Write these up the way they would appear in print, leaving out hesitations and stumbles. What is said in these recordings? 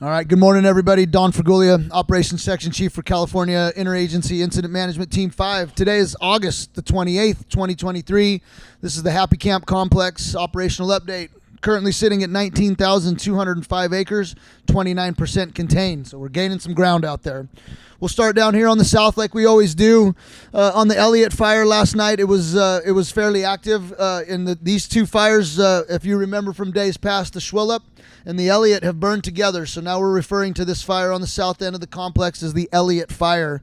All right, good morning, everybody. Don Fregulia, Operations Section Chief for California Interagency Incident Management Team 5. Today is August the 28th, 2023. This is the Happy Camp Complex operational update. Currently sitting at 19,205 acres, 29% contained. So we're gaining some ground out there. We'll start down here on the south like we always do. On the Elliott fire last night, it was fairly active. These two fires, if you remember from days past, the Schwillup and the Elliott have burned together. So now we're referring to this fire on the south end of the complex as the Elliott fire.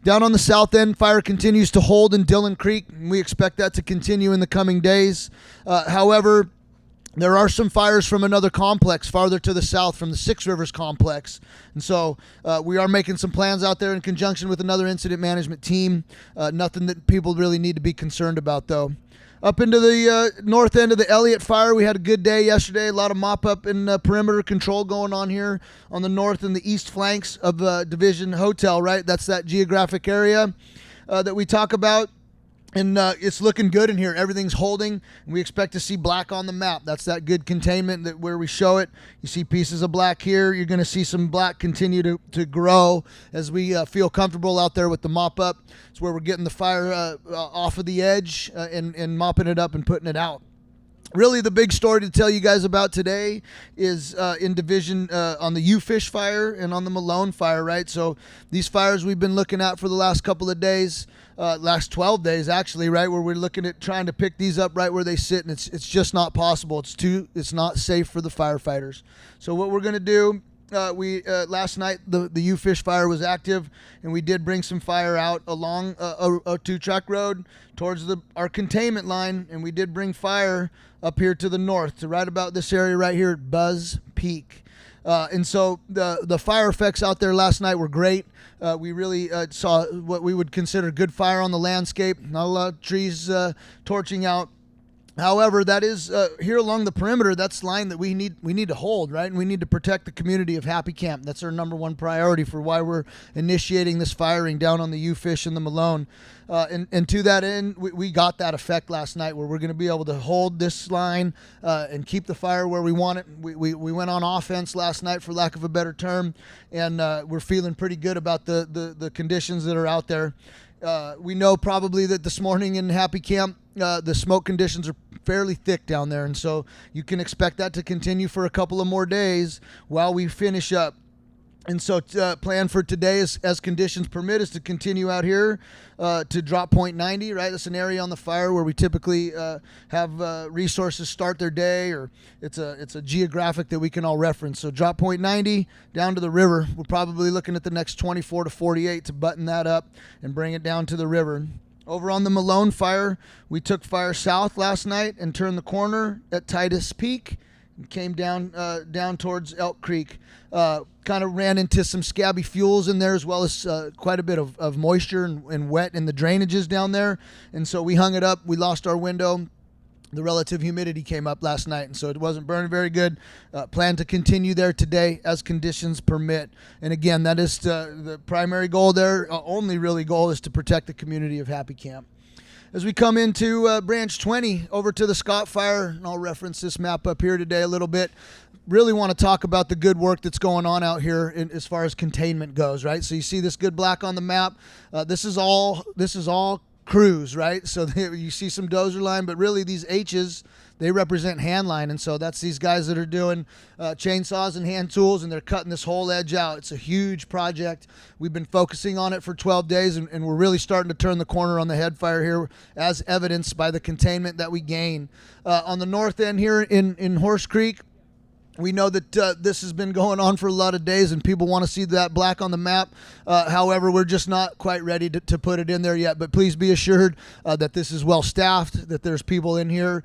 Down on the south end, fire continues to hold in Dillon Creek, and we expect that to continue in the coming days. However, there are some fires from another complex farther to the south from the Six Rivers complex. And so we are making some plans out there in conjunction with another incident management team. Nothing that people really need to be concerned about, though. Up into the north end of the Elliott fire, we had a good day yesterday. A lot of mop-up and perimeter control going on here on the north and the east flanks of Division Hotel, right? That's that geographic area that we talk about. And it's looking good in here. Everything's holding. And we expect to see black on the map. That's that good containment that where we show it. You see pieces of black here. You're going to see some black continue to grow as we feel comfortable out there with the mop up. It's where we're getting the fire off of the edge and mopping it up and putting it out. Really, the big story to tell you guys about today is in division on the U-Fish fire and on the Malone fire, right? So these fires we've been looking at for the last couple of days, last 12 days actually, right? Where we're looking at trying to pick these up right where they sit, and it's just not possible. It's not safe for the firefighters. So what we're going to do, last night the U-Fish fire was active, and we did bring some fire out along a two-track road towards our containment line, and we did bring fire up here to the north to right about this area right here at Buzz Peak. And so the fire effects out there last night were great. We really saw what we would consider good fire on the landscape. Not a lot of trees torching out. However, that is here along the perimeter. That's line that we need to hold, right? And we need to protect the community of Happy Camp. That's our number one priority for why we're initiating this firing down on the U-Fish and the Malone. And to that end, we got that effect last night where we're going to be able to hold this line and keep the fire where we want it. We went on offense last night, for lack of a better term, and we're feeling pretty good about the conditions that are out there. We know probably that this morning in Happy Camp, the smoke conditions are fairly thick down there, and so you can expect that to continue for a couple of more days while we finish up. And so plan for today, as conditions permit, is to continue out here to drop point 90, right? That's an area on the fire where we typically have resources start their day, or it's a geographic that we can all reference. So drop point 90 down to the river. We're probably looking at the next 24 to 48 to button that up and bring it down to the river. Over on the Malone fire, we took fire south last night and turned the corner at Titus Peak and came down towards Elk Creek. Kind of ran into some scabby fuels in there, as well as quite a bit of moisture and wet in the drainages down there. And so we hung it up. We lost our window. The relative humidity came up last night, and so it wasn't burning very good. Plan to continue there today as conditions permit. And again, that is the primary goal there. Only really goal is to protect the community of Happy Camp. As we come into Branch 20 over to the Scott fire, and I'll reference this map up here today a little bit, really want to talk about the good work that's going on out here as far as containment goes, right? So you see this good black on the map. This is all crews, right? So you see some dozer line, but really these H's, they represent hand line, and so that's these guys that are doing chainsaws and hand tools, and they're cutting this whole edge out. It's a huge project. We've been focusing on it for 12 days, and we're really starting to turn the corner on the head fire here, as evidenced by the containment that we gain. On the north end here in Horse Creek, we know that this has been going on for a lot of days, and people want to see that black on the map. However, we're just not quite ready to put it in there yet. But please be assured that this is well staffed, that there's people in here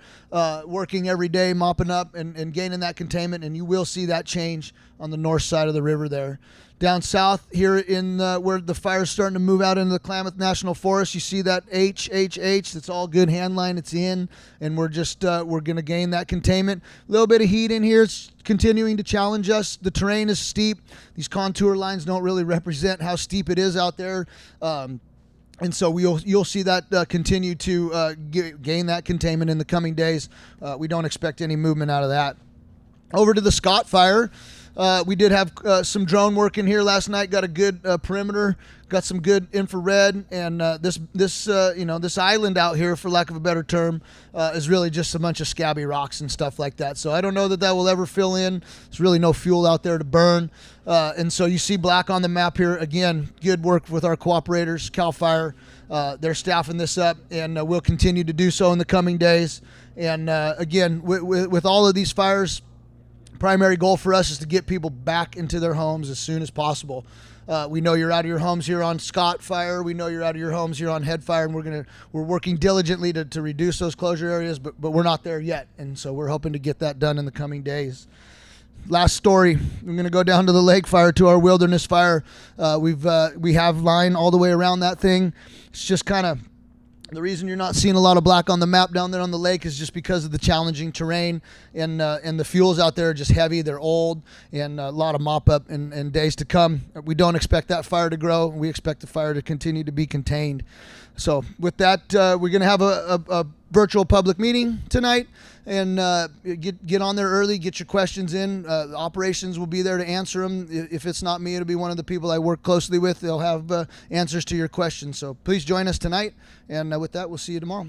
working every day, mopping up and gaining that containment, and you will see that change on the north side of the river there. Down south here in where the fire's starting to move out into the Klamath National Forest, you see that H. That's all good hand line. It's in, and we're going to gain that containment. A little bit of heat in here. It's continuing to challenge us. The terrain is steep. These contour lines don't really represent how steep it is out there. And so you'll see that continue to gain that containment in the coming days. We don't expect any movement out of that. Over to the Scott fire. We did have some drone work in here last night. Got a good perimeter. Got some good infrared, and this island out here, for lack of a better term, is really just a bunch of scabby rocks and stuff like that. So I don't know that will ever fill in. There's really no fuel out there to burn, and so you see black on the map here. Again, good work with our cooperators, Cal Fire. They're staffing this up, and we'll continue to do so in the coming days. And again, with all of these fires, primary goal for us is to get people back into their homes as soon as possible. We know you're out of your homes here on Scott Fire. We know you're out of your homes here on Head Fire, and we're working diligently to reduce those closure areas, but we're not there yet, and so we're hoping to get that done in the coming days. Last story, we're going to go down to the lake fire, to our wilderness fire. We have line all the way around that thing. It's just kind of the reason you're not seeing a lot of black on the map down there on the lake is just because of the challenging terrain, and the fuels out there are just heavy. They're old, and a lot of mop up in days to come. We don't expect that fire to grow. We expect the fire to continue to be contained. So with that, we're going to have a virtual public meeting tonight, and get on there early, get your questions in. Operations will be there to answer them. If it's not me, it'll be one of the people I work closely with. They'll have answers to your questions. So please join us tonight, and with that, we'll see you tomorrow.